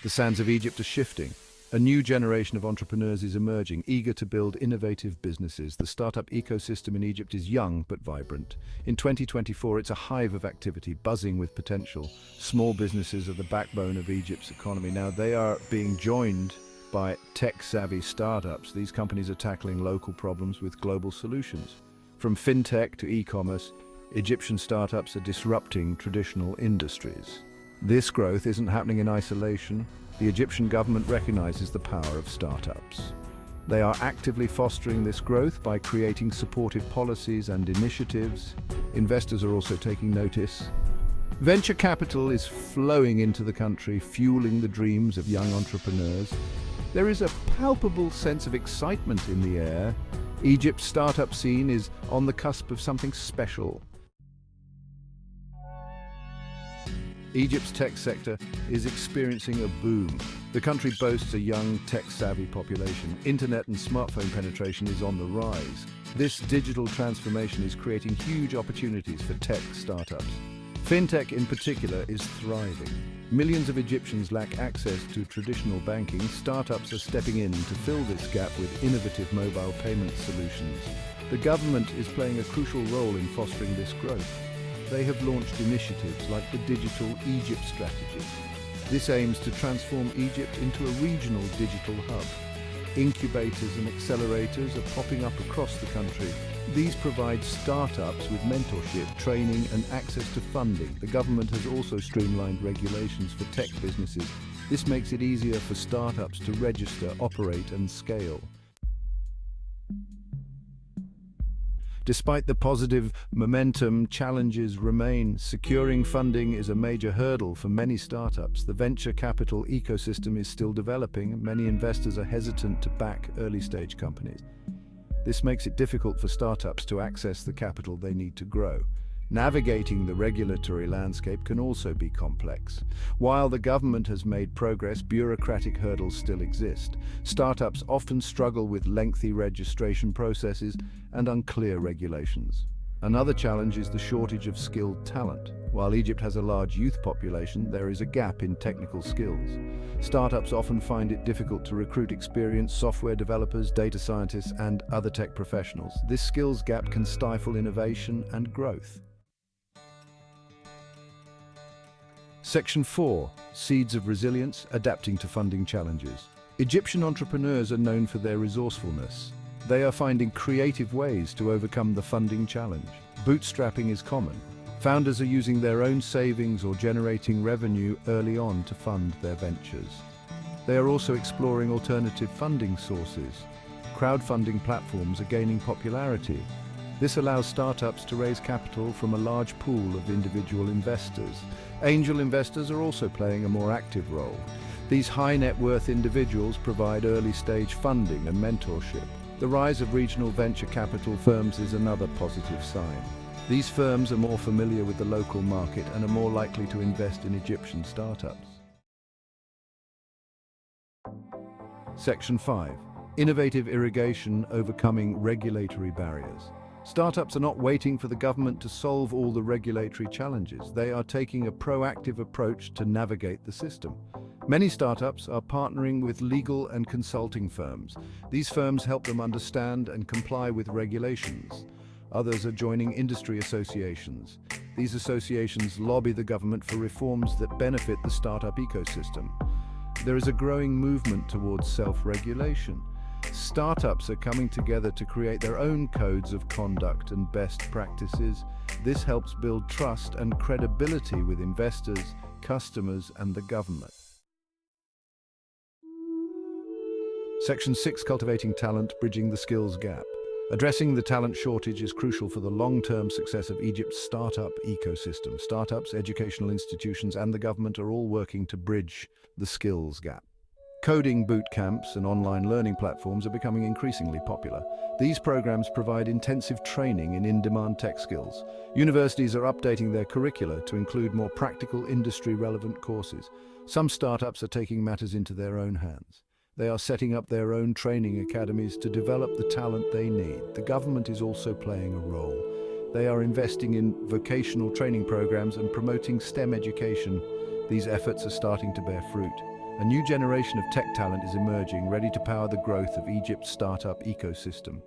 The sands of Egypt are shifting. A new generation of entrepreneurs is emerging, eager to build innovative businesses. The startup ecosystem in Egypt is young but vibrant. In 2024, it's a hive of activity, buzzing with potential. Small businesses are the backbone of Egypt's economy. Now, they are being joined by tech-savvy startups. These companies are tackling local problems with global solutions. From fintech to e-commerce, Egyptian startups are disrupting traditional industries. This growth isn't happening in isolation. The Egyptian government recognizes the power of startups. They are actively fostering this growth by creating supportive policies and initiatives. Investors are also taking notice. Venture capital is flowing into the country, fueling the dreams of young entrepreneurs. There is a palpable sense of excitement in the air. Egypt's startup scene is on the cusp of something special. Egypt's tech sector is experiencing a boom. The country boasts a young, tech-savvy population. Internet and smartphone penetration is on the rise. This digital transformation is creating huge opportunities for tech startups. Fintech in particular is thriving. Millions of Egyptians lack access to traditional banking. Startups are stepping in to fill this gap with innovative mobile payment solutions. The government is playing a crucial role in fostering this growth. They have launched initiatives like the Digital Egypt Strategy. This aims to transform Egypt into a regional digital hub. Incubators and accelerators are popping up across the country. These provide startups with mentorship, training, and access to funding. The government has also streamlined regulations for tech businesses. This makes it easier for startups to register, operate, and scale. Despite the positive momentum, challenges remain. Securing funding is a major hurdle for many startups. The venture capital ecosystem is still developing. Many investors are hesitant to back early-stage companies. This makes it difficult for startups to access the capital they need to grow. Navigating the regulatory landscape can also be complex. While the government has made progress, bureaucratic hurdles still exist. Startups often struggle with lengthy registration processes and unclear regulations. Another challenge is the shortage of skilled talent. While Egypt has a large youth population, there is a gap in technical skills. Startups often find it difficult to recruit experienced software developers, data scientists, and other tech professionals. This skills gap can stifle innovation and growth. Section 4. Seeds of Resilience, Adapting to Funding Challenges. Egyptian entrepreneurs are known for their resourcefulness. They are finding creative ways to overcome the funding challenge. Bootstrapping is common. Founders are using their own savings or generating revenue early on to fund their ventures. They are also exploring alternative funding sources. Crowdfunding platforms are gaining popularity. This allows startups to raise capital from a large pool of individual investors. Angel investors are also playing a more active role. These high net worth individuals provide early-stage funding and mentorship. The rise of regional venture capital firms is another positive sign. These firms are more familiar with the local market and are more likely to invest in Egyptian startups. Section 5. Innovative irrigation, overcoming regulatory barriers. Startups are not waiting for the government to solve all the regulatory challenges. They are taking a proactive approach to navigate the system. Many startups are partnering with legal and consulting firms. These firms help them understand and comply with regulations. Others are joining industry associations. These associations lobby the government for reforms that benefit the startup ecosystem. There is a growing movement towards self-regulation. Startups are coming together to create their own codes of conduct and best practices. This helps build trust and credibility with investors, customers, and the government. Section 6. Cultivating talent, bridging the skills gap. Addressing the talent shortage is crucial for the long-term success of Egypt's startup ecosystem. Startups, educational institutions, and the government are all working to bridge the skills gap. Coding boot camps and online learning platforms are becoming increasingly popular. These programs provide intensive training in in-demand tech skills. Universities are updating their curricula to include more practical, industry-relevant courses. Some startups are taking matters into their own hands. They are setting up their own training academies to develop the talent they need. The government is also playing a role. They are investing in vocational training programs and promoting STEM education. These efforts are starting to bear fruit. A new generation of tech talent is emerging, ready to power the growth of Egypt's startup ecosystem.